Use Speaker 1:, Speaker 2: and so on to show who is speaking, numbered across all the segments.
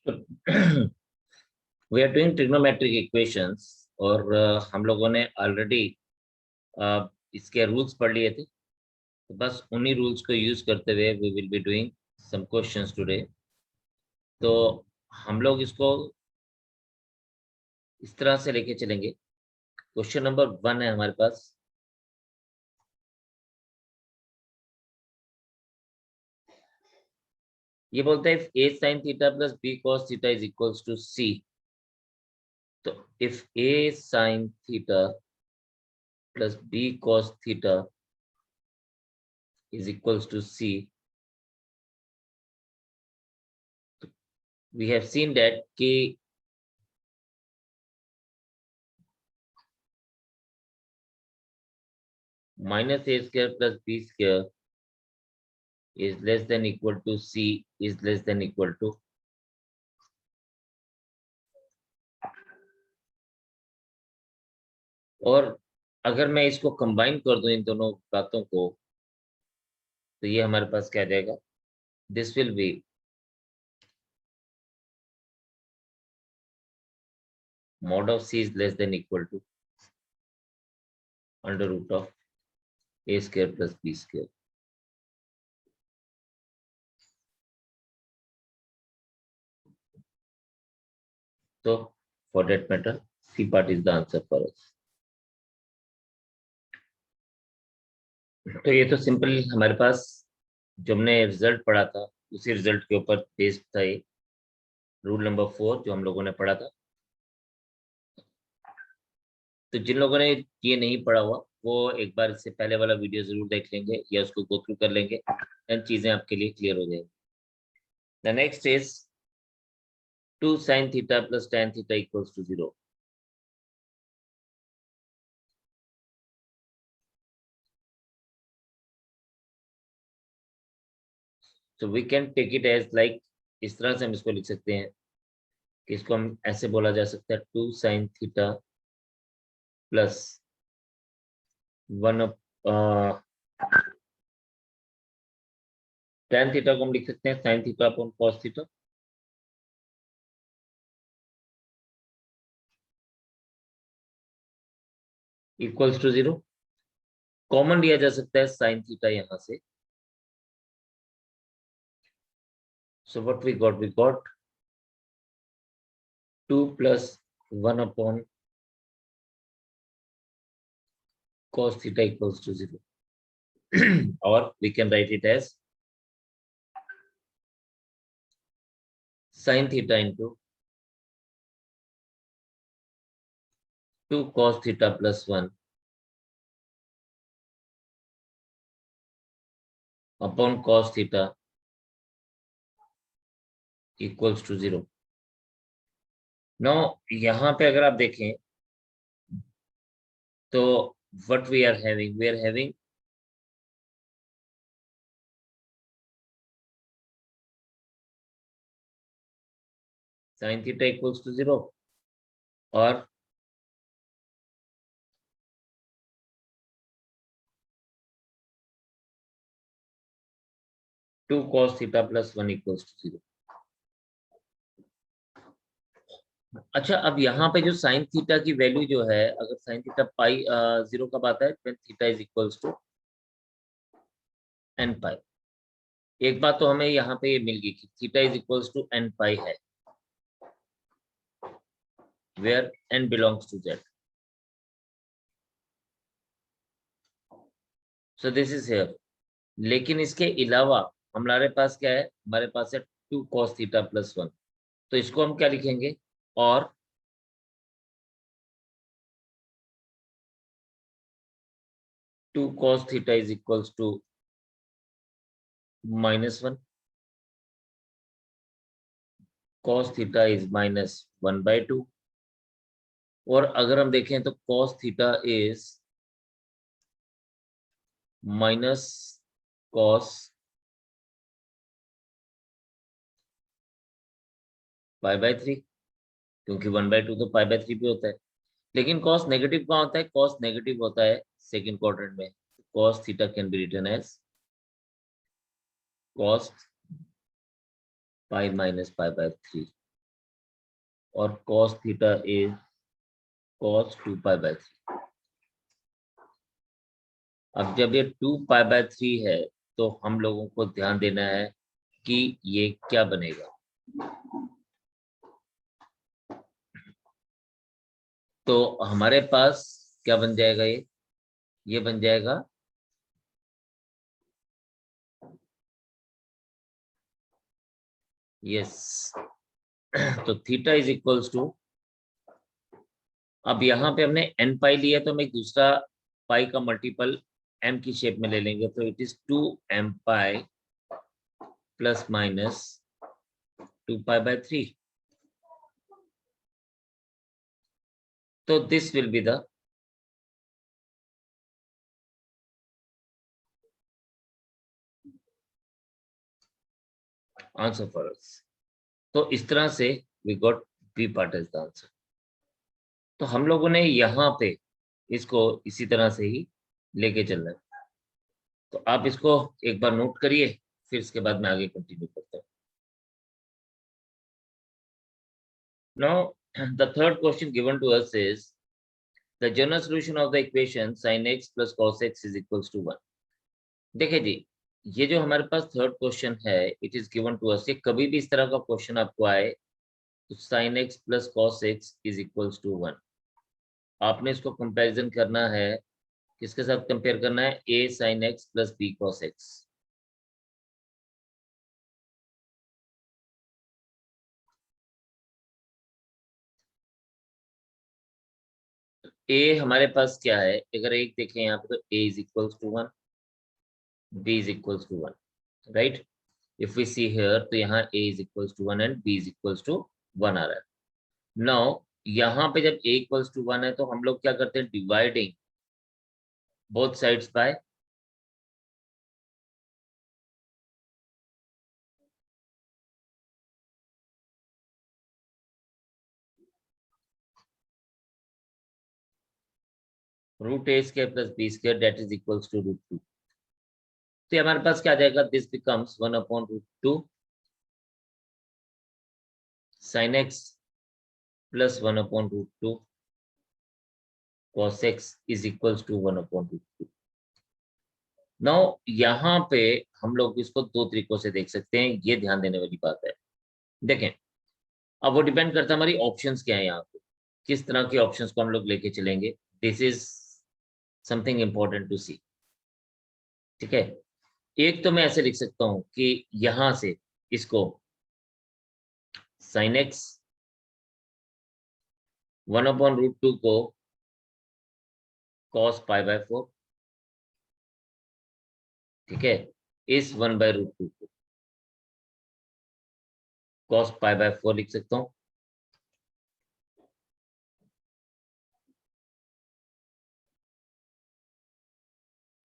Speaker 1: We are doing trigonometric equations और हम लोगों ने ऑलरेडी इसके रूल्स पढ़ लिए थे, तो बस उन्हीं रूल्स को यूज करते हुए we will be doing some questions today. तो हम लोग इसको इस तरह से लेके चलेंगे। क्वेश्चन नंबर 1 है हमारे पास। ये बोलता है a sin theta plus b cos theta is equals to c। तो if a sin theta plus b cos theta is equals to c, we have seen that k minus a square plus b square is less than equal to c is less than equal to और अगर मैं इसको combine कर दूं इन दोनों बातों को, तो ये हमारे पास क्या आ जाएगा? This will B mod of c is less than equal to under root of a square plus b square. So for that matter, c part is the answer for us. तो ये तो सिंपल हमारे पास जो हमने result पढ़ा था उसी result के ऊपर बेस्ड था ये रूल नंबर 4 जो हम लोगों ने पढ़ा था। तो जिन लोगों ने ये नहीं पढ़ा हुआ वो एक बार इससे पहले वाला वीडियो जरूर देख लेंगे या उसको गो थ्रू कर लेंगे, एंड चीजें आपके लिए क्लियर हो जाएगी। The next is 2 sin theta plus tan theta equals to 0। So we can take it as like, इस तरह से हम इसको लिख सकते हैं कि इसको हम ऐसे बोला जा सकता है 2 sin theta plus 1 tan theta को हम लिख सकते हैं sin theta upon cos theta. Equals to 0। Common लिया जा सकता है sin थीटा यहां से। So what we got? We got 2 plus 1 upon cos theta equals to 0. Or we can write it as sin theta into 2 cos theta plus 1 upon cos theta equals to 0. Now यहाँ पे अगर आप देखें तो what we are having? We are having sin theta equals to 0 और to cos theta plus 1 equals to 0. अच्छा, अब यहाँ पे जो sin थीटा की वैल्यू जो है, अगर sin थीटा पाई 0 कब आता है? when theta is equals to n pi. एक बात तो हमें यहाँ पे ये मिल गई कि theta is equals to n pi है, where n belongs to z। So this is here. लेकिन इसके अलावा हमारे पास क्या है? हमारे पास है 2 cos थीटा प्लस 1। तो इसको हम क्या लिखेंगे? और 2 cos theta is equals to -1, cos theta is -1/2। और अगर हम देखें तो cos theta is minus cos π/3, क्योंकि 1/2 तो π/3 पे होता है। लेकिन cos नेगेटिव कहाँ होता है? cos नेगेटिव होता है सेकंड क्वाड्रेंट में। cos theta can be written as cos π - π/3। और cos थीटा इज cos 2π/3। अब जब ये 2π/3 है तो हम लोगों को ध्यान देना है कि ये क्या बनेगा। तो हमारे पास क्या बन जाएगा, ये बन जाएगा यस। तो थीटा इज इक्वल्स टू, अब यहाँ पे हमने n पाई लिया तो हम एक दूसरा पाई का मल्टीपल m की शेप में ले लेंगे, तो it is 2m pi plus minus 2π/3। तो this will be the answer for us. तो इस तरह से we got B part as the answer. तो हम लोगों ने यहाँ पे इसको इसी तरह से ही लेके चलना है। तो आप इसको एक बार नोट करिए, फिर इसके बाद मैं आगे कंटिन्यू करता हूँ। Now, the third question given to us is the general solution of the equation sin x plus cos x is equals to 1। देखिए जी, ये जो हमारे पास थर्ड क्वेश्चन है, it is given to us. ये कभी भी इस तरह का क्वेश्चन आपको आए तो sin x plus cos x is equals to 1, आपने इसको कंपैरिजन करना है। किसके साथ कंपेयर करना है? a sin x plus b cos x। a हमारे पास क्या है? अगर एक देखें यहाँ पे तो a is equals to 1, b is equals to 1, right. If we see here तो यहाँ a is equals to 1 and b is equals to 1 आ रहा है। नाउ यहाँ पे जब a equals to 1 है तो हम लोग क्या करते हैं? Dividing both sides by root a square plus b square that is equals to √2। तो हमारे पास क्या आ जाएगा? This becomes 1/√2 sin x plus 1/√2 cos x is equals to 1/√2। Now यहाँ पे हम लोग इसको दो तरीकों से देख सकते हैं, ये ध्यान देने वाली बात है। देखें, अब वो डिपेंड करता है हमारी ऑप्शंस क्या है, यहाँ पे किस तरह के ऑप्शंस को हम लोग लेके चलेंगे। This is something important to see, ठीक है। एक तो मैं ऐसे लिख सकता हूं कि यहां से इसको sin x 1/√2 को cos π/4, ठीक है, इस 1/√2 को cos π/4 लिख सकता हूं।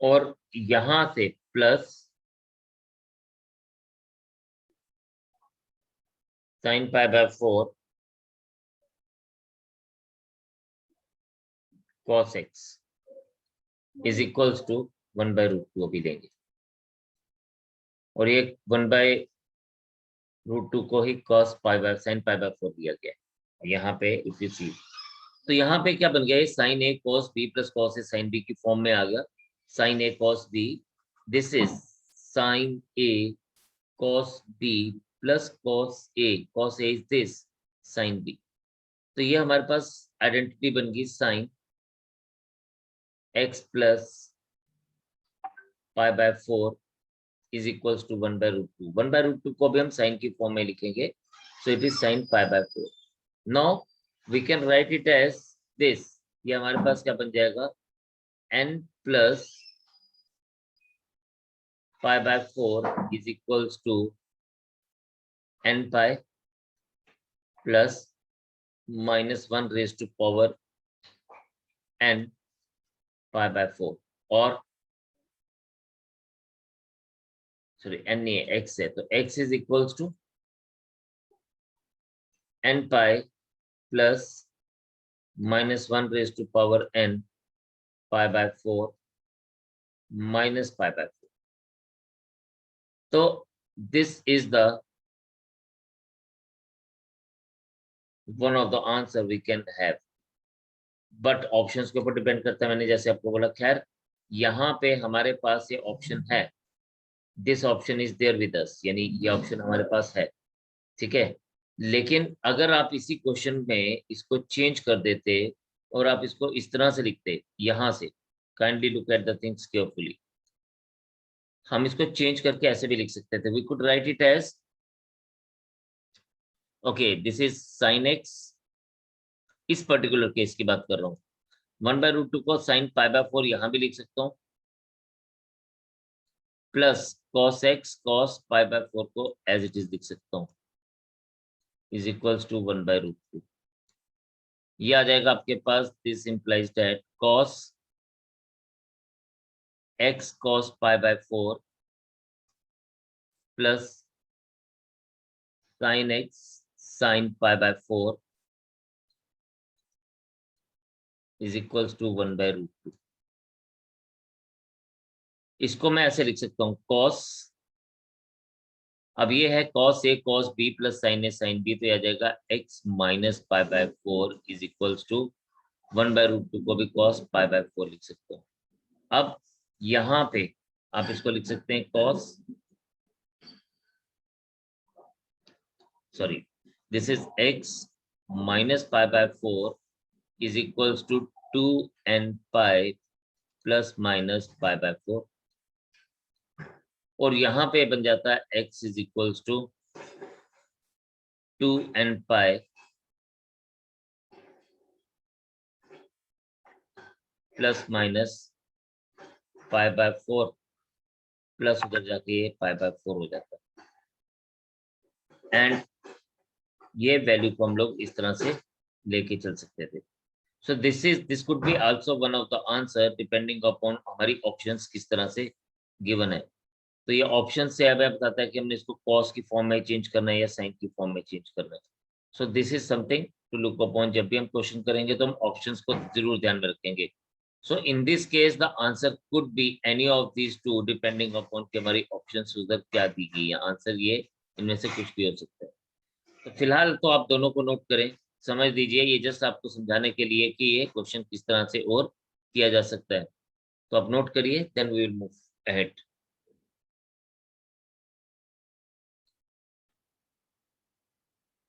Speaker 1: और यहां से plus sin π/4 cos x is equals to 1/√2 अभी लेंगे, और ये 1/√2 को ही cos sin π/4 दिया गया है यहाँ पे। इफ यू सी तो यहाँ पे क्या बन गया? ये sin a cos b plus cos a sin b की फॉर्म में आ गया। sin a cos b, this is sin a cos b plus cos a is this sin b। तो ये हमारे पास आइडेंटिटी बन गई sin x plus π/4 is equals to 1/√2। 1/√2 को भी हम साइन की फॉर्म में लिखेंगे, so it is sin π/4। Now we can write it as this. ये हमारे पास क्या बन जाएगा? n plus π/4 is equals to n pi plus -1 raise to power n π/4, और सॉरी n नहीं है, x है, तो x is equals to n pi plus -1 raise to power n π/4 minus π/4। तो this is the one of the answer we can have, but options के ऊपर depend करता है। मैंने जैसे आपको बोला, खैर यहाँ पे हमारे पास ये ऑप्शन है, this option is there with us, यानी ये ऑप्शन हमारे पास है, ठीक है। लेकिन अगर आप इसी क्वेश्चन में इसको चेंज कर देते और आप इसको इस तरह से लिखते, यहां से, kindly look at the things carefully, हम इसको चेंज करके ऐसे भी लिख सकते थे। We could write it as, okay this is sine x, इस पर्टिकुलर केस की बात कर रहा हूँ, 1/√2 को साइन पाई बाय 4 यहां भी लिख सकता हूँ, plus cos x cos pi by 4 को एज इट इज लिख सकता हूँ, इज इक्वल्स टू 1/√2। ये आ जाएगा आपके पास, this implies that cos x cos pi by 4 plus sine x sine pi by 4 is equals to 1/√2। इसको मैं ऐसे लिख सकता हूँ, कॉस, अब ये है cos a cos b plus sine a sine b, तो यह आ जाएगा x minus pi by 4 is equals to 1/√2 को भी कॉस पाई बाय 4 लिख सकते हो। अब यहाँ पे आप इसको लिख सकते हैं cos, sorry, this is x minus pi by 4 is equals to 2n pi plus minus pi by 4, और यहाँ पे बन जाता है x is equals to 2n pi plus minus pi by 4 plus उधर जाके ये पाई बाय 4 हो जाता है, एंड ये वैल्यू को हम लोग इस तरह से लेके चल सकते थे। So this could be also one of the answer depending upon हमारी ऑप्शंस किस तरह से गिवन है। तो ये ऑप्शन से हमें बताता है कि हमने इसको कॉस की फॉर्म में चेंज करना है या साइन की फॉर्म में चेंज करना है। So this is something to look upon, जब भी हम क्वेश्चन करेंगे तो हम ऑप्शंस को जरूर ध्यान में रखेंगे। So in this case the answer could be any of these two depending upon कि हमारी ऑप्शंस उधर क्या दी गई है, आंसर ये इनमें से कुछ भी हो सकता है। तो फिलहाल तो आप दोनों को नोट करें, समझ लीजिए, ये जस्ट आपको समझाने के लिए कि ये क्वेश्चन किस तरह से और किया जा सकता है। तो आप नोट करिए, then we will move ahead.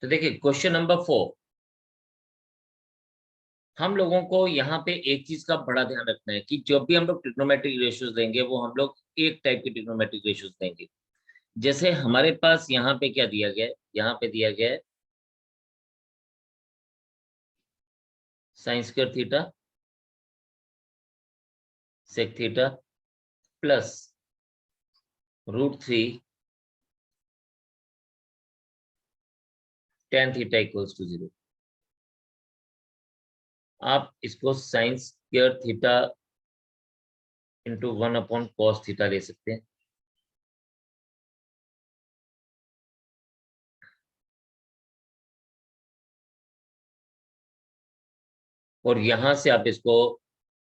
Speaker 1: तो देखिए क्वेश्चन नंबर 4, हम लोगों को यहाँ पे एक चीज का बड़ा ध्यान रखना है कि जब भी हम लोग ट्रिग्नोमेट्रिक रेशियोज देंगे वो हम लोग एक टाइप के ट्रिग्नोमेट्रिक रेशियोज देंगे। जैसे हमारे पास यहाँ पे क्या दिया गया है, यहाँ पे दिया गया है sine square theta sec theta plus √3 tan theta equals to 0। आप इसको sine square theta into 1/cos theta ले सकते हैं, और यहां से आप इसको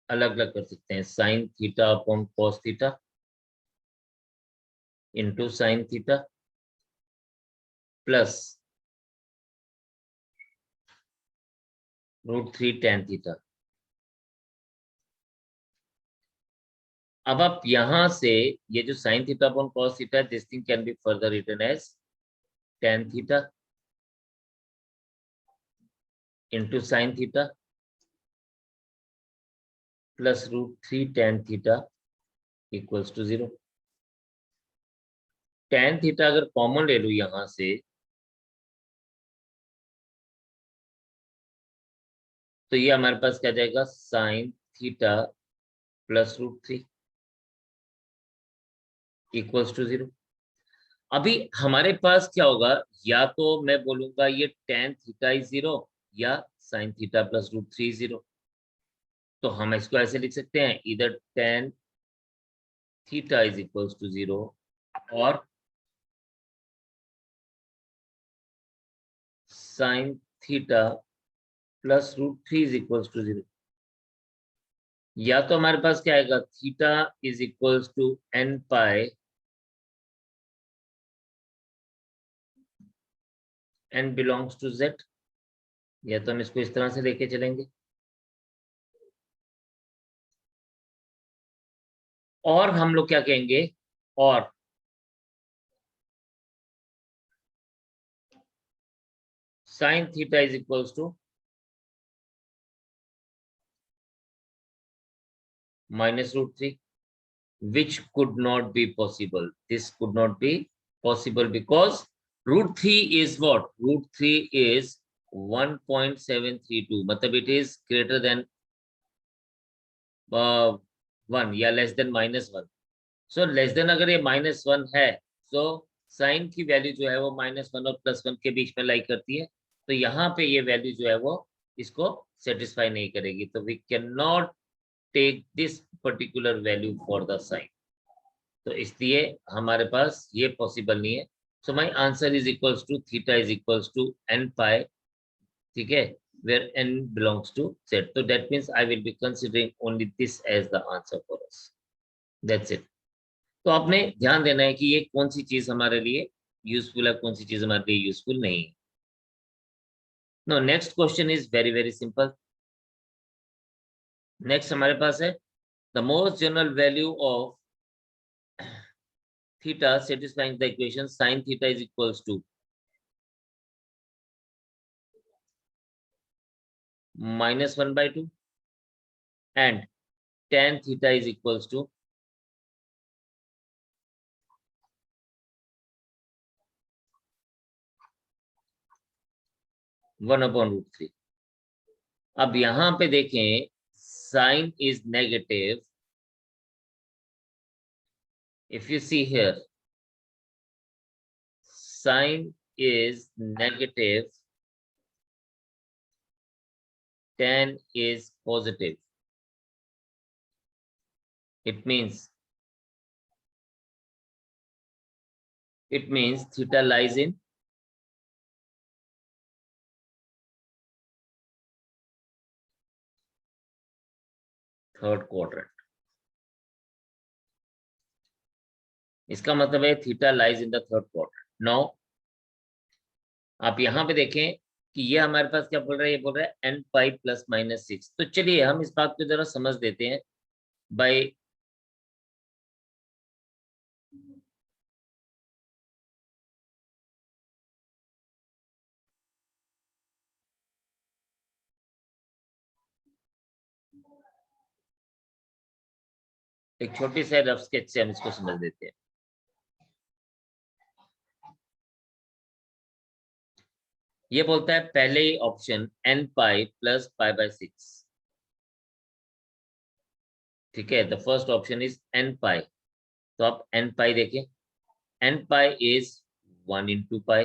Speaker 1: अलग अलग कर सकते हैं, sine theta upon cos theta into sine theta plus √3 tan theta. अब आप यहां से ये जो sine theta upon cos theta, this thing can be further written as tan theta into sine theta plus √3 tan theta equals to 0। tan theta अगर common ले लू यहां से, तो ये हमारे पास क्या जाएगा, sine theta plus √3 equals to 0। अभी हमारे पास क्या होगा, या तो मैं बोलूंगा ये tan थीटा इज 0 या साइन थीटा प्लस √3 0। तो हम इसको ऐसे लिख सकते हैं, इधर tan theta is equals to 0 और sine theta plus √3 is equals to 0। या तो हमारे पास क्या आएगा, theta is equals to n pi n belongs to z, या तो हम इसको इस तरह से लेके चलेंगे, और हम लोग क्या कहेंगे, और sine theta is equals to -√3, which could not be possible. This could not be possible because √3 is what? √3 is 1.732, मतलब it is greater than 1 या less than -1. So less than अगर ये -1 है, so साइन की वैल्यू जो है वो -1 और +1 के बीच में लाई करती है, तो यहाँ पे ये वैल्यू जो है वो इसको सेटिस्फाई नहीं करेगी, तो we can not take this particular value for the sine, तो इसलिए हमारे पास ये पॉसिबल नहीं है. So my answer is equals to theta is equals to n pi, ठीक है, where n belongs to z. So that means I will be considering only this as the answer for us. That's it. तो आपने ध्यान देना है कि ये कौन सी चीज हमारे लिए यूजफुल है, कौन सी चीज हमारे लिए यूजफुल नहीं है. No, next question is very very simple. Next हमारे पास है the most general value of theta satisfying the equation sin theta is equals to -1/2 and tan theta is equals to 1/√3. अब यहां पे देखें, sine is negative. If you see here, sine is negative, tan is positive. It means theta lies in third quadrant. इसका मतलब है theta lies in the third quadrant. Now आप यहाँ पे देखें कि ये हमारे पास क्या बोल रहा है, ये बोल रहा है n पाई प्लस -6. तो चलिए हम इस बात को जरा समझ देते हैं बाय एक छोटी सी रफ स्केच से हम इसको समझ देते हैं. ये बोलता है पहले ही ऑप्शन n पाई प्लस π/6, ठीक है. The first option is n pi. तो आप n पाई देखें, n pi is 1 into pi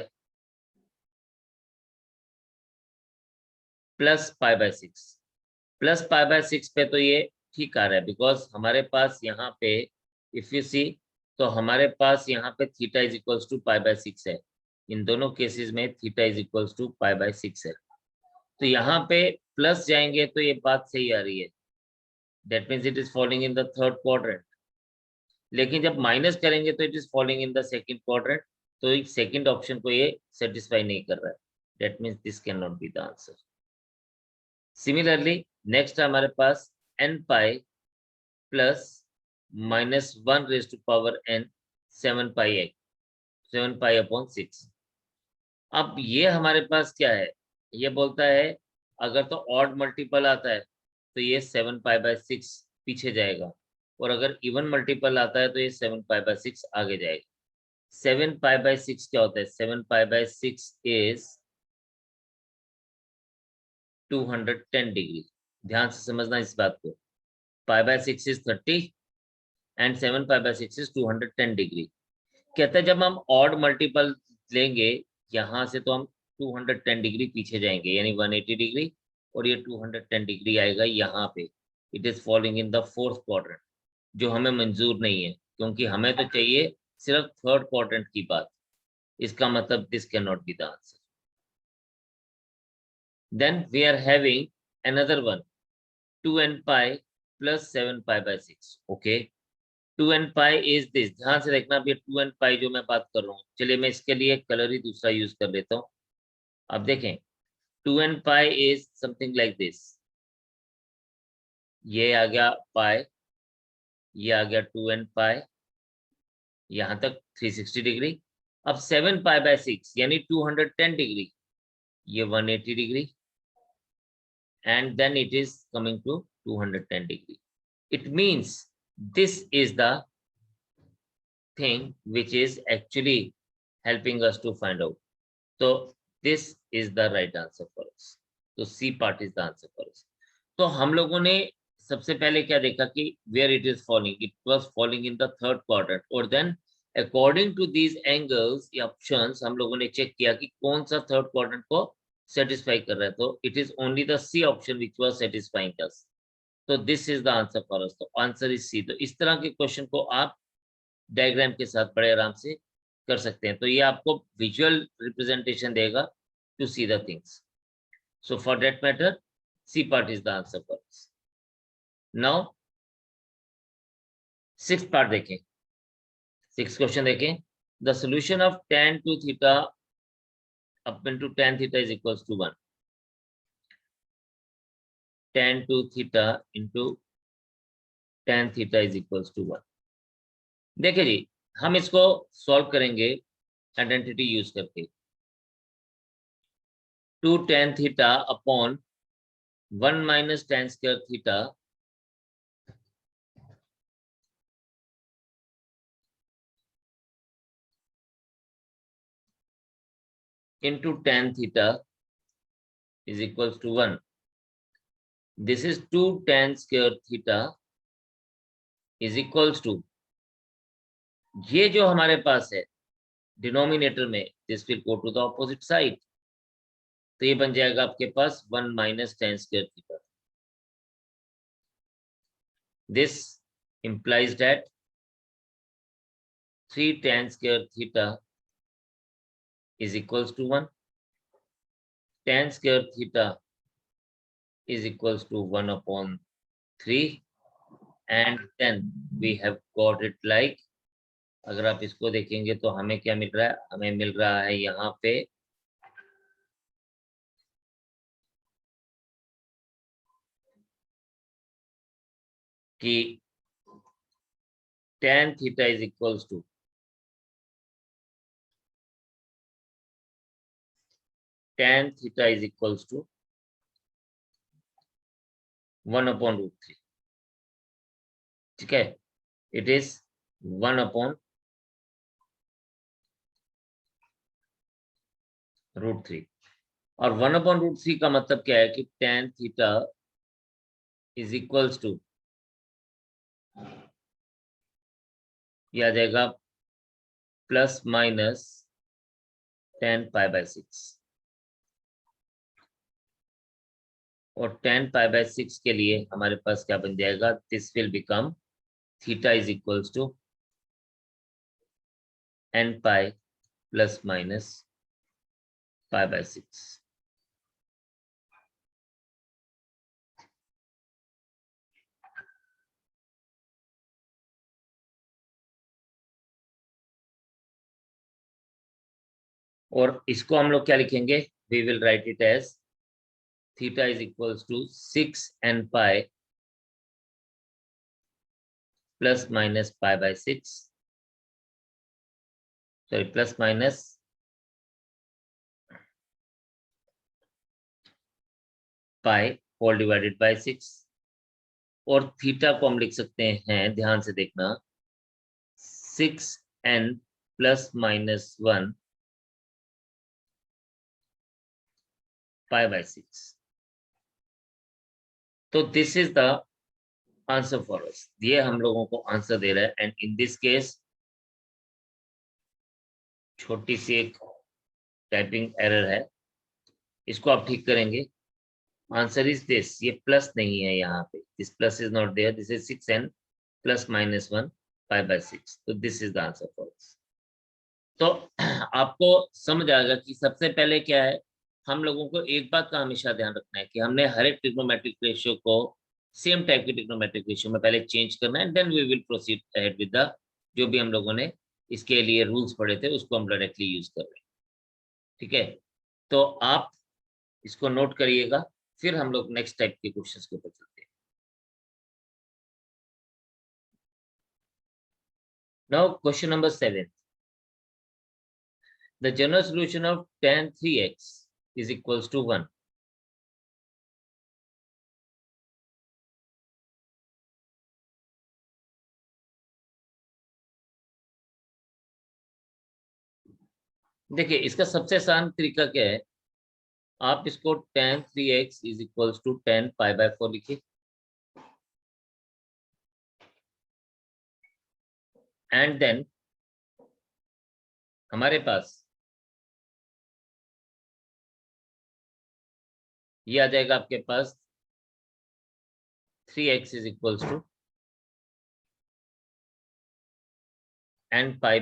Speaker 1: plus π/6. Plus π/6 पे तो ये ठीक आ रहा है, बिकॉज हमारे पास यहाँ पे इफ यू सी, तो हमारे पास यहाँ पे थीटा इज इक्वल्स टू π/6 है. इन दोनों केसेस में थीटा इज इक्वल्स टू π/6 है. तो यहाँ पे प्लस जाएंगे तो ये बात सही आ रही है, that means it is falling in the third quadrant. लेकिन जब माइनस करेंगे तो it is falling in the second quadrant, तो सेकंड ऑप्शन को ये सेटिस्फाई नहीं कर रहा है. That means this can not be the answer. Similarly next हमारे पास n पाई प्लस -1⁻n 7 पाई/6. अब ये हमारे पास क्या है, ये बोलता है अगर तो ऑड मल्टीपल आता है तो ये 7 पाई/6 पीछे जाएगा, और अगर इवन मल्टीपल आता है तो ये 7 पाई/6 आगे जाएगा. 7 पाई/6 क्या होता है? 7 पाई/6 इज 210 डिग्री. ध्यान से समझना इस बात को. π/6 इज 30 एंड 7 π/6 इज 210 डिग्री. कहते हैं जब हम ऑड मल्टीपल लेंगे यहाँ से तो हम 210 डिग्री पीछे जाएंगे, यानी 180 डिग्री, और ये 210 डिग्री आएगा यहाँ पे. It is falling in the fourth quadrant, जो हमें मंजूर नहीं है, क्योंकि हमें तो चाहिए सिर्फ थर्ड क्वाड्रेंट की बात. इसका मतलब this can not be the answer. Then we are having another one, 2n pi plus 7 पाई/6. Okay, 2n pi is this. ध्यान से देखना, अब ये 2n पाई जो मैं बात कर रहा हूँ, चलिए मैं इसके लिए कलर ही दूसरा यूज कर लेता हूँ. अब देखें, 2n pi is something like this. ये आ गया पाई, ये आ गया 2n पाई, यहां तक 360 डिग्री. अब 7 पाई बाय 6 यानी 210 डिग्री, ये 180 degree, and then it is coming to 210 degree. It means this is the thing which is actually helping us to find out. So this is the right answer for us. So C part is the answer for us. तो हम लोगों ने सबसे पहले क्या देखा कि where it is falling, it was falling in the third quadrant, और then according to these angles या options हम लोगों ने चेक किया कि कौन सा third quadrant को सेटिस्फाई कर रहा है. तो it is only the C option which was satisfying us. तो this is the answer for us. तो आंसर इज C. तो इस तरह के क्वेश्चन को आप डायग्राम के साथ बड़े आराम से कर सकते हैं. तो ये आपको विजुअल रिप्रेजेंटेशन देगा to see the things. So for that matter C part is the answer for us. Now 6th part देखें. 6th क्वेश्चन देखें. The solution of tan 2 theta up into tan theta is equals to 1. Tan 2 theta into tan theta is equals to 1. देखिए जी, हम इसको solve करेंगे identity use करके. 2 tan theta upon 1 minus tan square theta into tan theta is equals to 1. This is 2 tan square theta is equals to, ये जो हमारे पास है डिनोमिनेटर में, this will go to the opposite side. तो ये बन जाएगा आपके पास 1 minus tan square theta. This implies that 3 tan square theta is equals to 1. Tan square theta is equals to 1 upon 3, and then we have got it like, अगर आप इसको देखेंगे तो हमें क्या मिल रहा है, हमें मिल रहा है यहाँ पे कि tan theta is equals to tan theta is equals to 1 upon root 3. ठीक है, it is 1 upon root 3. और 1 upon root 3 का मतलब क्या है कि tan theta is equals to, यह आ जाएगा plus minus tan pi by 6. और tan pi by 6 के लिए हमारे पास क्या बन जाएगा, this will become theta is equals to n pi plus minus pi by 6. और इसको हम लोग क्या लिखेंगे, we will write it as theta is equals to 6n pi plus minus pi by 6, sorry plus minus pi whole divided by 6. और theta को हम लिख सकते हैं, ध्यान से देखना, 6n plus minus 1 pi by 6. तो this is the answer for अस. ये हम लोगों को आंसर दे रहा है. एंड इन दिस केस छोटी सी एक टाइपिंग एरर है, इसको आप ठीक करेंगे. आंसर इज दिस, ये प्लस नहीं है यहाँ पे, this plus is not there, this is 6n plus minus 1 pi by 6. तो this is the answer for us. तो आपको समझ आएगा कि सबसे पहले क्या है, हम लोगों को एक बात का हमेशा ध्यान रखना है कि हमने हर एक ट्रिग्नोमेट्रिक रेशियो को सेम टाइप की ट्रिग्नोमेट्रिक रेशियो में पहले चेंज करना है, then we will proceed ahead with the जो भी हम लोगों ने इसके लिए रूल्स पढ़े थे उसको हम डायरेक्टली यूज कर रहे हैं. ठीक है, तो आप इसको नोट करिएगा, फिर हम लोग नेक्स्ट टाइप के क्वेश्चंस के ऊपर चलते हैं। Now question number 7, the general solution of tan 3x is equals to 1. देखिए इसका सबसे आसान तरीका क्या है, आप इसको tan 3x is equals to tan pi by 4 लिखिए, एंड देन हमारे पास ये आ जाएगा आपके पास 3x is equals to n pi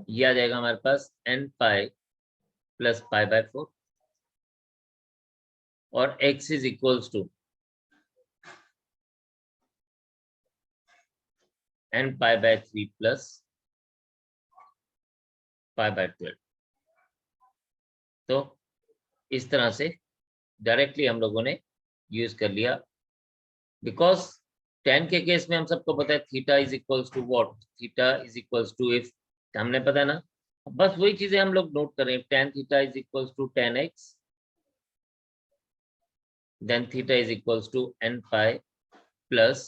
Speaker 1: ये आ जाएगा हमारे पास n pi plus pi by 4 और x is equals to n pi by 3 plus pi by 12। तो इस तरह से डायरेक्टली हम लोगों ने यूज कर लिया, बिकॉज tan के केस में हम सबको पता है theta is equals to what, theta is equals to if, हमने पता है ना, बस वही चीजें हम लोग नोट करें, tan theta is equals to tan x, then theta is equals to n pi plus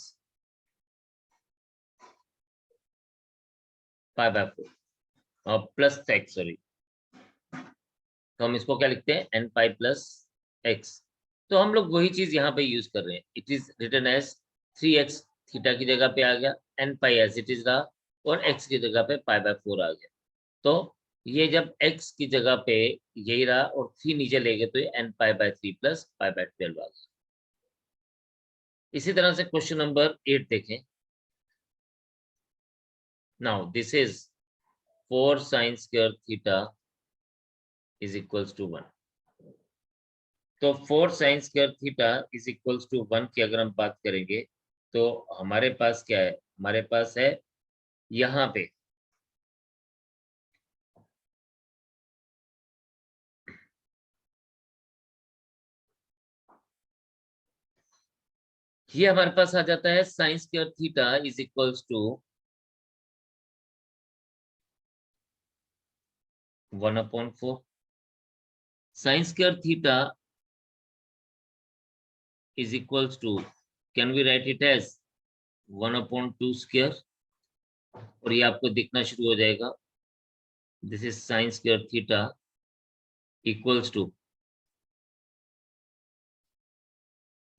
Speaker 1: pi by 4 और प्लस x, सॉरी, तो हम इसको क्या लिखते हैं n pi प्लस x। तो हम लोग वही चीज यहाँ पे यूज कर रहे हैं, it is written as 3x, theta की जगह पे आ गया, n pi as it is रहा और x की जगह पे pi by 4 आ गया। तो ये जब x की जगह पे यही रहा और 3 नीचे ले गए तो ये n pi by 3 plus pi by 12 आ गया। इसी तरह से क्वेश्चन नंबर 8 देखें। Now this is 4 sin square theta is equals to 1। तो 4 sin square theta is equals to 1 की अगर हम बात करेंगे तो हमारे पास क्या है, हमारे पास है यहाँ पे ये हमारे पास आ जाता है sin square theta is equals to 1/4। sin square theta is equals to, can we write it as 1/2 square, और ये आपको दिखना शुरू हो जाएगा, this is sin square theta equals to,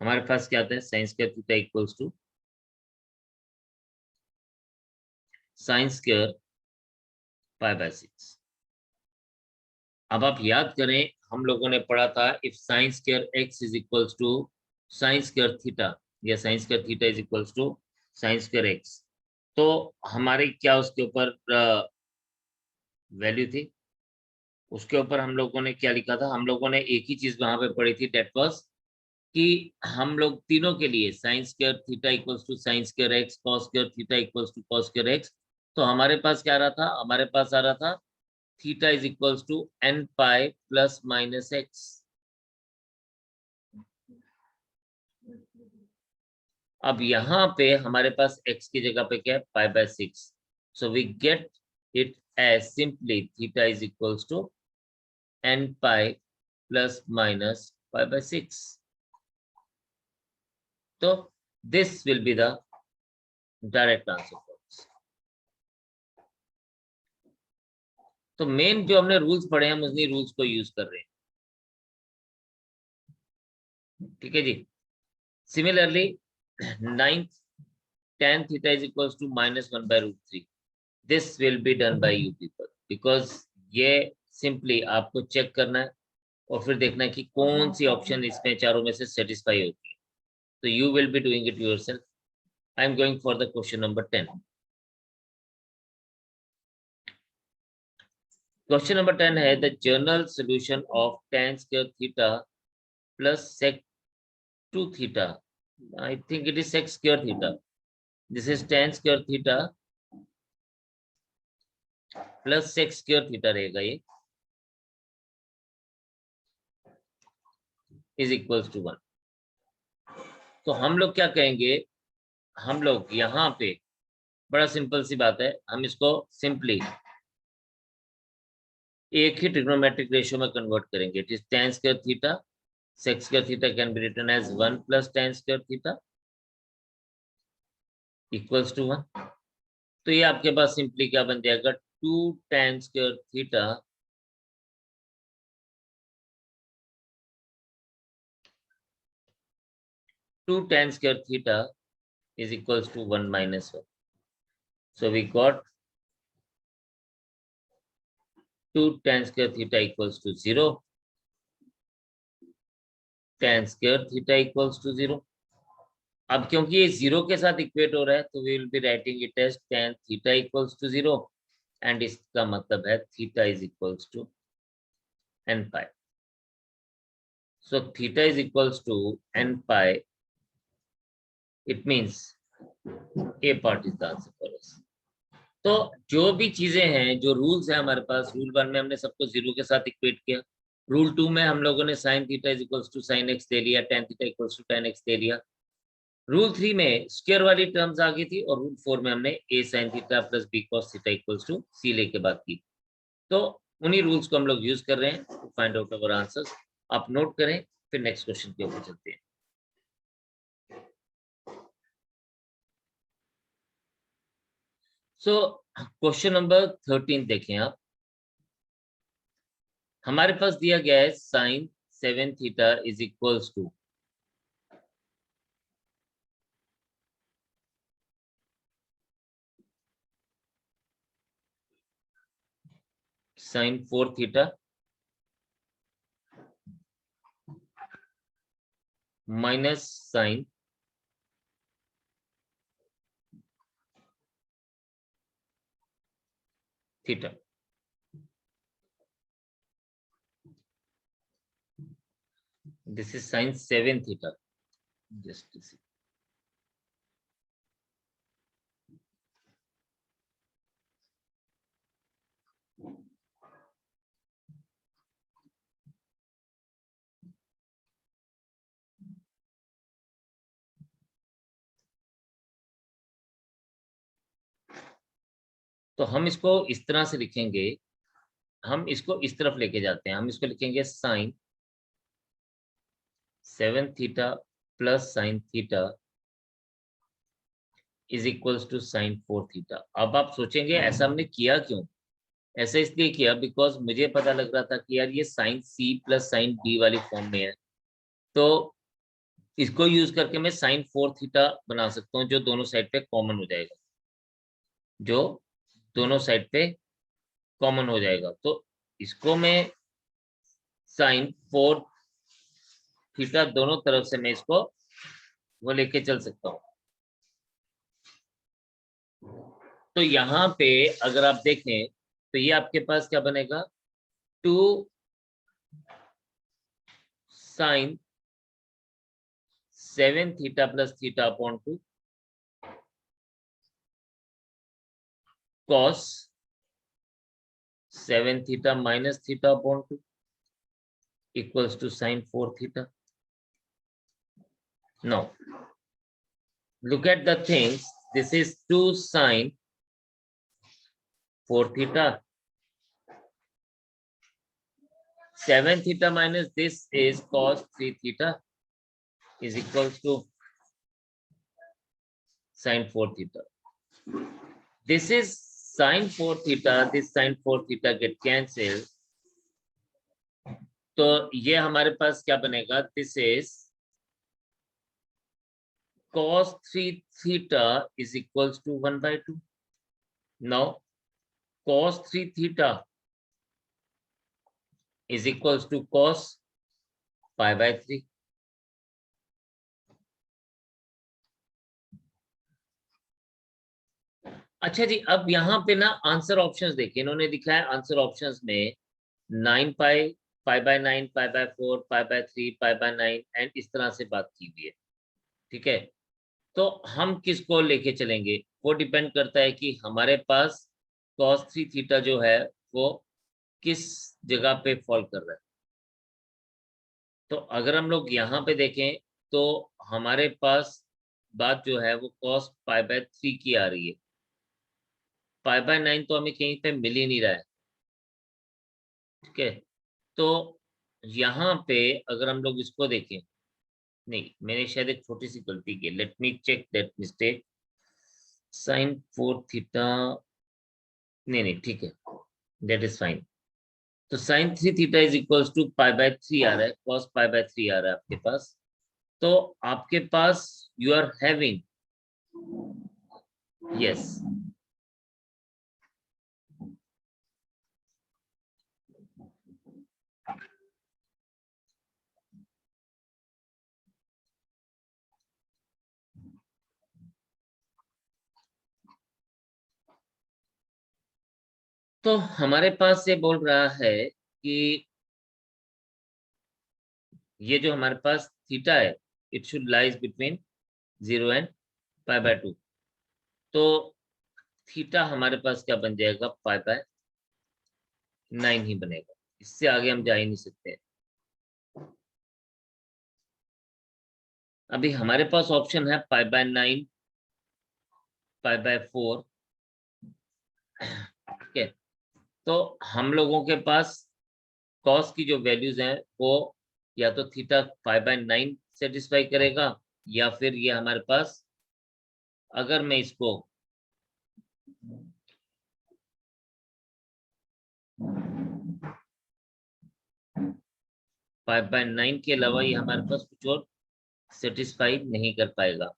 Speaker 1: हमारे पास क्या आता है sin square theta equals to sin square pi by 6। अब आप याद करें हम लोगों ने पढ़ा था if sin square x is equals to sin square theta या sin square theta is equals to sin square x, तो हमारी क्या उसके ऊपर वैल्यू थी, उसके ऊपर हम लोगों ने क्या लिखा था, हम लोगों ने एक ही चीज वहां पे पढ़ी थी, डेट वाज कि हम लोग तीनों के लिए sin square theta equals to sin square x, cos square theta equals to cos square x, तो हमारे पास क्या आ रहा था, हमारे पास आ रहा था theta is equals to n pi plus minus x। अब यहाँ पे हमारे पास x की जगह पे क्या है pi by 6, so we get it as simply theta is equals to n pi plus minus pi by 6। तो this will be the direct answer. तो मेन जो हमने रूल्स पढ़े हैं हम उन्हीं रूल्स को यूज कर रहे हैं, ठीक है जी। Similarly 9th tan theta is equals to -1/√3, this will be done by you people, because ये सिंपली आपको चेक करना है और फिर देखना है कि कौन सी ऑप्शन इसमें चारों में से सेटिस्फाई होती है, तो you will be doing it yourself. I am going for the question number 10। Question number 10 है the general solution of tan square theta plus sec 2 theta, I think it is sec square theta, this is tan square theta plus sec square theta रहेगा, ये is equals to 1। तो हम लोग क्या कहेंगे, हम लोग यहाँ पे बड़ा सिंपल सी बात है, हम इसको सिंपली एक ही ट्रिग्नोमेट्रिक रेशियो में कन्वर्ट करेंगे। It is tan square theta, sec square theta can be written as 1 plus tan square theta equals to 1। तो ये आपके पास सिंपली क्या बन जाएगा, 2 tan square theta is equals to 1 minus 1. So we got 2 tan square theta equals to 0. Tan square theta equals to 0. अब क्योंकि ये 0 के साथ इक्वेट हो रहा है, तो we will be writing it as tan theta equals to 0. And इसका मतलब है theta is equals to n pi. So theta is equals to n pi. It means A part is the answer for us. तो जो भी चीजें हैं, जो rules है हमारे पास, रूल 1 में हमने सबको 0 के साथ इक्वेट किया, रूल 2 में हम लोगों ने sin theta is equals to sin x ले लिया, tan theta equals to tan x ले लिया, रूल 3 में स्क्वायर वाली टर्म्स आ गई थी, और रूल 4 में हमने a sin theta plus b cos theta equals to c लेके बात की। तो उन्हीं रूल्स को हम लोग यूज कर रहे हैं to find out our answers. आप नोट करें, फिर नेक्स्ट क्वेश्चन के ऊपर चलते हैं। सो क्वेश्चन नंबर 13 देखें आप। हमारे पास दिया गया है sin 7 theta is equals to sin 4 theta minus sin theta. This is sin 7 theta. Just a second. तो हम इसको इस तरह से लिखेंगे, हम इसको इस तरफ लेके जाते हैं, हम इसको लिखेंगे sin 7 theta plus sin theta is equals to sin 4 theta. अब आप सोचेंगे ऐसा हमने किया क्यों? ऐसा इसलिए किया बिकॉज मुझे पता लग रहा था कि यार ये sin c plus sin d वाली फॉर्म में है, तो इसको यूज करके मैं sin 4 थीटा बना सकता हूँ, जो दोनों साइड पे कॉमन हो जाएगा, जो दोनों साइड पे कॉमन हो जाएगा। तो इसको मैं sin 4 थीटा दोनों तरफ से मैं इसको वो लेके चल सकता हूँ। तो यहाँ पे अगर आप देखें तो ये आपके पास क्या बनेगा, 2 sin 7 theta plus theta upon 2 cos 7 theta minus theta upon 2 equals to sin 4 theta. Now look at the things. This is 2 sin 4 theta. 7 theta minus this is cos 3 theta is equals to sin 4 theta. This is sin 4 theta. This sin 4 theta get cancelled. तो ये हमारे पास क्या बनेगा, this is cos 3 theta is equals to 1/2. Now cos 3 theta is equals to cos pi/3. अच्छा जी, अब यहाँ पे ना आंसर ऑप्शंस देखिए, इन्होंने दिखा है आंसर ऑप्शंस में 9 पाई, पाई/9, पाई/4, पाई/3, पाई/9 एंड इस तरह से बात की हुई है। ठीक है, तो हम किसको लेके चलेंगे, वो डिपेंड करता है कि हमारे पास cos 3 थीटा जो है वो किस जगह पे फॉल कर रहा है। तो अगर हम लोग यहाँ पे देखें तो हमारे पास बात जो है वो cos π/3 की आ रही है। π/9 तो हमें कहीं पे मिल ही नहीं रहा है। ठीक है, तो यहाँ पे अगर हम लोग इसको देखें, नहीं मैंने शायद एक छोटी सी गलती की, let me check that mistake. sin 4 theta, नहीं नहीं ठीक है, दैट इज फाइन। तो sin 3 theta is equals to π/3 आ रहा है, cos π/3 आ रहा है आपके पास। तो आपके पास यू आर हैविंग, यस, तो हमारे पास ये बोल रहा है कि ये जो हमारे पास थीटा है it should lies between 0 and π/2। तो थीटा हमारे पास क्या बन जाएगा, π/9 ही बनेगा, इससे आगे हम जा ही नहीं सकते। अभी हमारे पास ऑप्शन है π/9, π/4। ठीक है, तो हम लोगों के पास कॉस की जो वैल्यूज हैं वो या तो थीटा π/9 सेटिस्फाई करेगा, या फिर ये हमारे पास, अगर मैं इसको π/9 के अलावा ये हमारे पास कुछ और सेटिस्फाई नहीं कर पाएगा।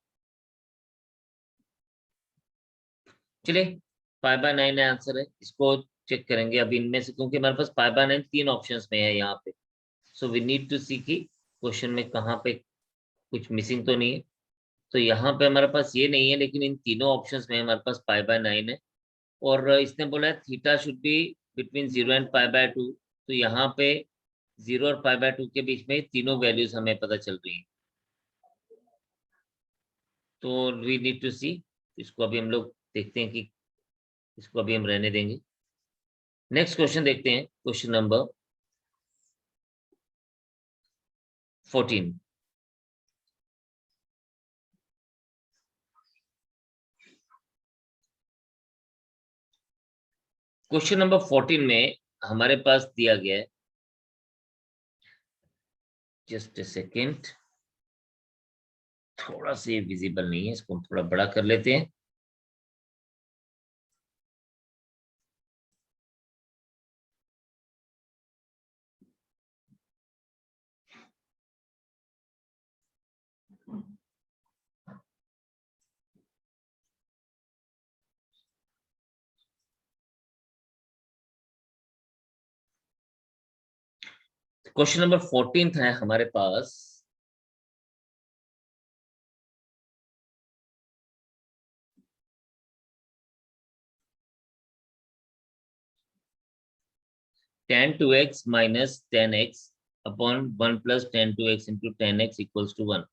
Speaker 1: चलिए, π/9 आंसर है, इसको चेक करेंगे अभी इनमें से, क्योंकि हमारे पास π/9 तीन ऑप्शंस में है यहाँ पे। सो वी नीड टू सी कि क्वेश्चन में कहाँ पे कुछ मिसिंग तो नहीं है। तो यहाँ पे हमारे पास ये नहीं है, लेकिन इन तीनों ऑप्शंस में हमारे पास π/9 है। और इसने बोला है theta should be between 0 and π/2। तो यहाँ पे 0 और π/2 के बीच में तीनों वैल्यूज हमें पता चल रही है। तो वी नीड टू सी, इसको अभी हम लोग देखते हैं कि इसको अभी हम रहने देंगे। नेक्स्ट क्वेश्चन देखते हैं, क्वेश्चन नंबर 14। क्वेश्चन नंबर 14 में हमारे पास दिया गया है, जस्ट ए सेकेंड, थोड़ा सा विजिबल नहीं है, इसको हम थोड़ा बड़ा कर लेते हैं। क्वेश्चन नंबर 14 है हमारे पास, tan2x minus tan x upon 1 plus tan2x into tan x equals to 1।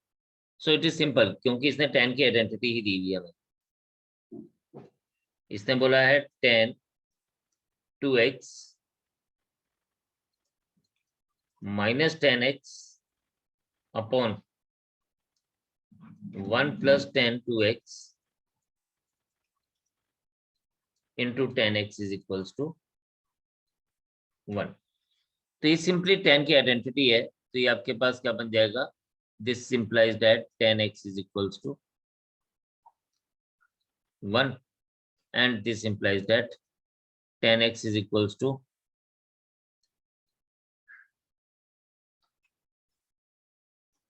Speaker 1: So it is simple, क्योंकि इसने tan की आइडेंटिटी ही दी हुई है हमें। इसने बोला है tan2x minus tan x upon 1 plus tan2x into tan x is equals to 1। तो ये सिंपली tan की आइडेंटिटी है, तो ये आपके पास क्या बन जाएगा, this simplifies that tan x is equals to 1 and this implies that tan x is equals to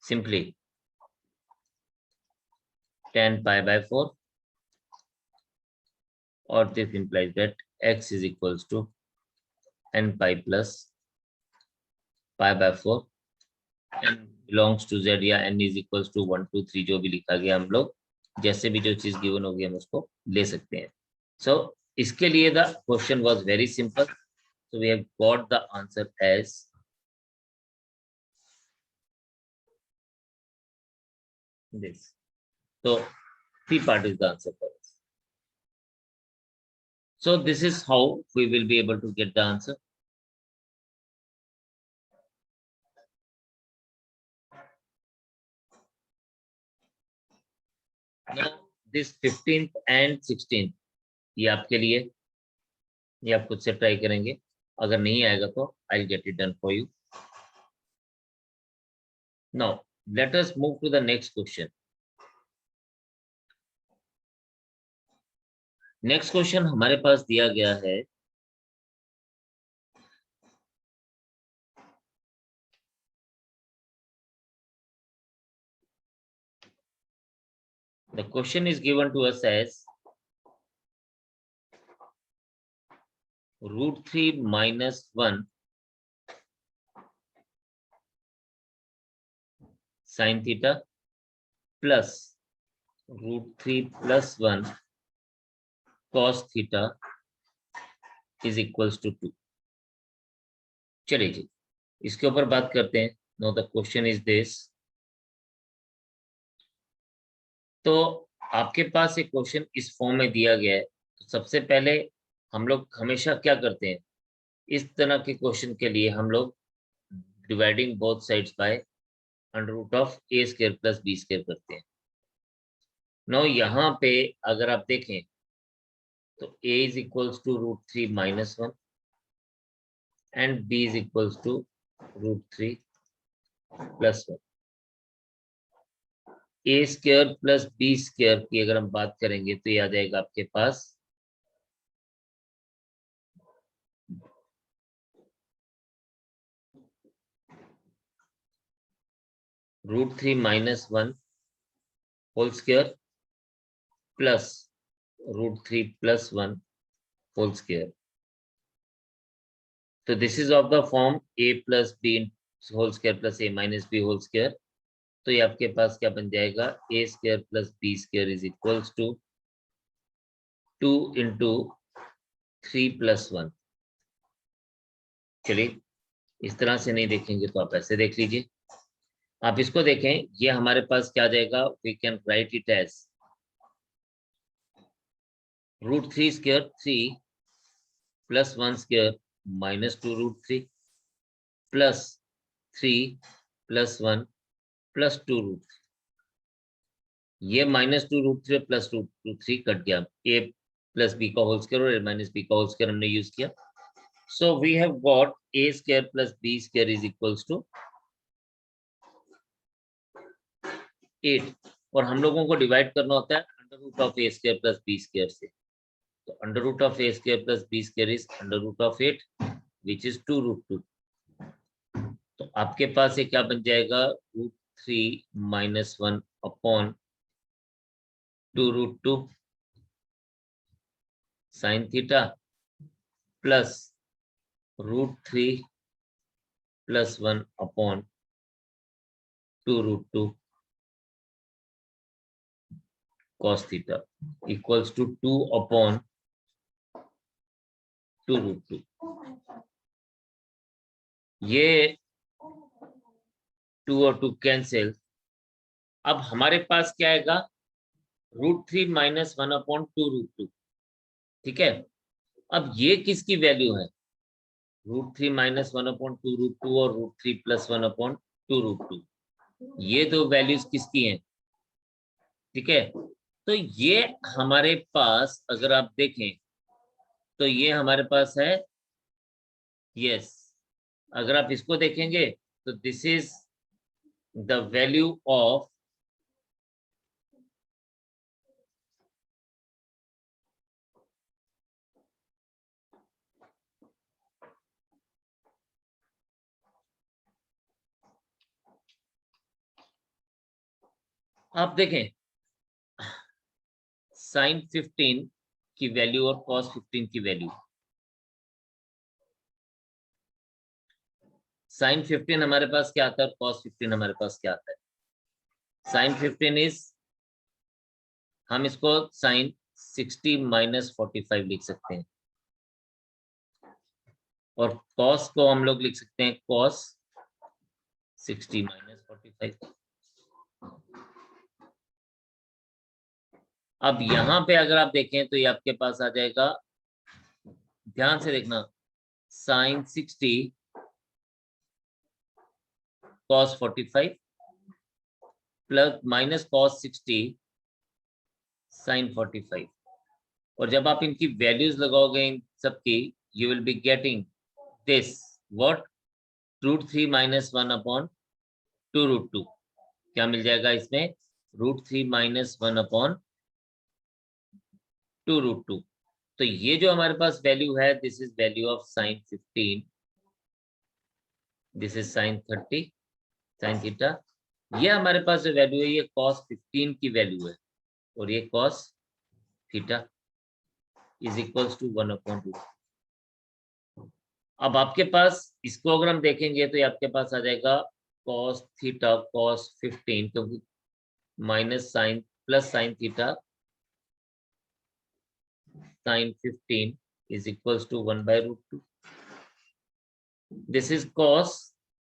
Speaker 1: simply tan π/4, or this implies that x is equals to n pi plus π/4 n belongs to z, या n is equals to 1 2 3 जो भी लिखा गया, हम लोग जैसे भी जो चीज गिवन होगी हम उसको ले सकते हैं। सो इसके लिए the question was very simple, so we have got the answer as this. So C part is the answer for us. So this is how we will be able to get the answer. Now this 15th and 16th ये आपके लिए, ये आप खुद से try करेंगे, अगर नहीं आएगा तो I'll get it done for you. Now let us move to the next question. Next question हमारे पास दिया गया है, the question is given to us as √3 minus 1 sin theta plus √3 plus 1 cos theta is equals to 2. चलिए जी, इसके ऊपर बात करते हैं. Now the question is this. तो आपके पास एक क्वेश्चन इस फॉर्म में दिया गया है, तो सबसे पहले हम लोग हमेशा क्या करते हैं, इस तरह के क्वेश्चन के लिए हम लोग dividing both sides bye √a² plus b² करते हैं. नो यहाँ पे अगर आप देखें तो a is equals to √3 minus 1 and b is equals to √3 plus 1. a² plus b² की अगर हम बात करेंगे तो ये आ जाएगा आपके पास √3 minus 1 whole square plus √3 plus 1 whole square. So this is of the form a plus b whole square plus a minus b whole square. तो ये आपके पास क्या बन जाएगा, a² plus b² is equals to 2 into 3 plus 1. चलिए इस तरह से नहीं देखेंगे तो आप ऐसे देख लीजिए. आप इसको देखें, ये हमारे पास क्या आ जाएगा, we can write it as √3² 3 plus 1² minus 2 √3 plus 3 plus 1 plus 2 √3. ये -2 √3 plus 2 √3 कट गया, a plus b का होल स्क्वायर और a minus b का होल स्क्वायर हमने यूज किया. So we have got a² plus b² is equals to 8. और हम लोगों को डिवाइड करना होता है √a² plus b² से. तो √a² plus b² is √8 which is 2 √2. तो आपके पास ये क्या बन जाएगा, √3 minus 1 upon 2 √2 sin theta plus √3 plus 1 upon 2 √2 cos theta equals to 2 upon 2 √2. ये 2 और 2 कैंसिल. अब हमारे पास क्या आएगा, √3 minus 1 upon 2 √2. ठीक है, अब ये किसकी वैल्यू है, √3 minus 1 upon 2 √2 और √3 plus 1 upon 2 √2. ये दो वैल्यूज किसकी हैं, ठीक है. तो ये हमारे पास अगर आप देखें तो ये हमारे पास है, यस, अगर आप इसको देखेंगे तो this is the value of आप देखें sin 15 की वैल्यू और cos 15 की वैल्यू. sin 15 हमारे पास क्या आता है, cos 15 हमारे पास क्या आता है. sin 15 इज, हम इसको sin 60 minus 45 लिख सकते हैं और cos को हम लोग लिख सकते हैं cos 60 minus 45. अब यहाँ पे अगर आप देखें तो ये आपके पास आ जाएगा ध्यान से देखना, sin 60 cos 45 plus minus cos 60 sin 45, और जब आप इनकी वैल्यूज लगाओगे इन सबकी, you will be getting this what, √3 - 1 upon 2√2। क्या मिल जाएगा इसमें? √3 - 1 अपॉन 2√2। तो ये जो हमारे पास वैल्यू है, this is value of sin 15, this is sin 30 sin theta. ये हमारे पास जो वैल्यू है, ये cos 15 की वैल्यू है, और ये cos theta is equals to 1/2। अब आपके पास इसको अगर हम देखेंगे तो ये आपके पास आ जाएगा cos थीटा cos 15, क्योंकि minus sine plus sine theta sin 15 is equals to 1/√2. This is cos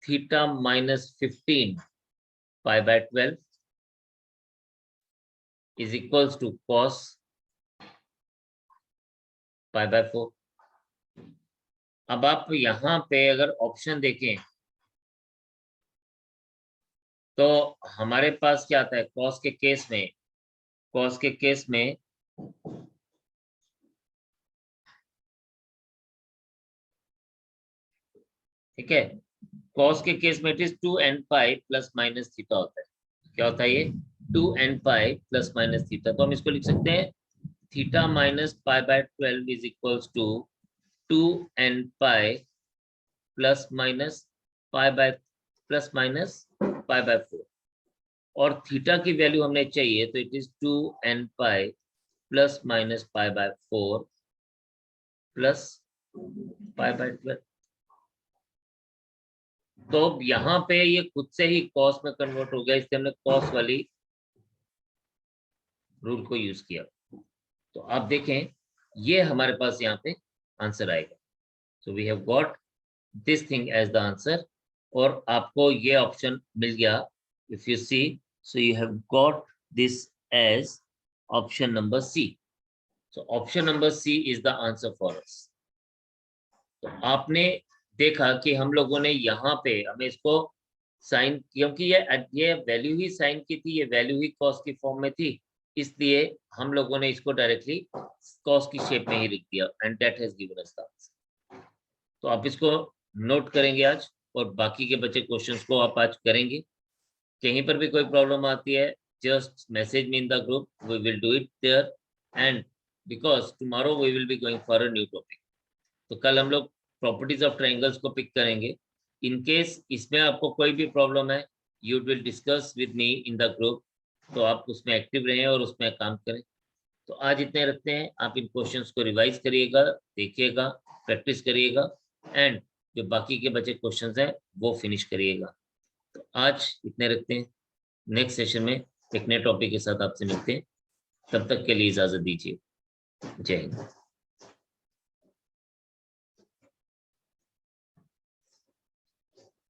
Speaker 1: theta minus 15 pi/12 is equals to cos pi/4. अब आप यहाँ पे अगर ऑप्शन देखें तो हमारे पास क्या आता है cos के केस में, cos के केस में ठीक है, cos के केस में it is 2n pi plus minus theta होता है। क्या होता है ये? 2n pi plus minus theta. तो हम इसको लिख सकते हैं theta minus pi/12 is equals to 2n pi plus minus pi/4, और थीटा की वैल्यू हमने चाहिए, तो it is 2n pi plus minus pi/4 plus pi/12। तो यहाँ पे ये खुद से ही कॉस में कन्वर्ट हो गया, इसलिए हमने कॉस वाली रूल को यूज किया। तो आप देखें ये हमारे पास यहाँ पे आंसर आएगा। So we have got this thing as the answer, और आपको ये ऑप्शन मिल गया। If you see, so you have got this as option number C. So option number C is the answer for us. तो आपने देखा कि हम लोगों ने यहाँ पे हमें इसको साइन, क्योंकि ये वैल्यू ही साइन की थी, ये वैल्यू ही कॉस की फॉर्म में थी, इसलिए हम लोगों ने इसको डायरेक्टली कॉस की शेप में ही लिख दिया, and that has given us the answer. तो आप इसको नोट करेंगे आज, और बाकी के बचे क्वेश्चंस को आप आज करेंगे। कहीं पर भी कोई प्रॉब्लम आती है, just message me in the group, we will do it there, and because tomorrow we will be going for a new topic. तो कल हम लोग प्रॉपर्टीज ऑफ ट्रायंगल्स को पिक करेंगे। इन केस इसमें आपको कोई भी प्रॉब्लम है, you will discuss with me in the group, तो आप उसमें एक्टिव रहें और उसमें काम करें। तो आज इतने रखते हैं। आप इन क्वेश्चंस को रिवाइज करिएगा, देखिएगा, प्रैक्टिस करिएगा, एंड जो बाकी के बचे क्वेश्चंस हैं वो फिनिश करिएगा। तो आज इतने रखते हैं। नेक्स्ट सेशन में एक नए टॉपिक के साथ आपसे मिलते हैं। तब तक के लिए इजाजत दीजिए। जय हिंद।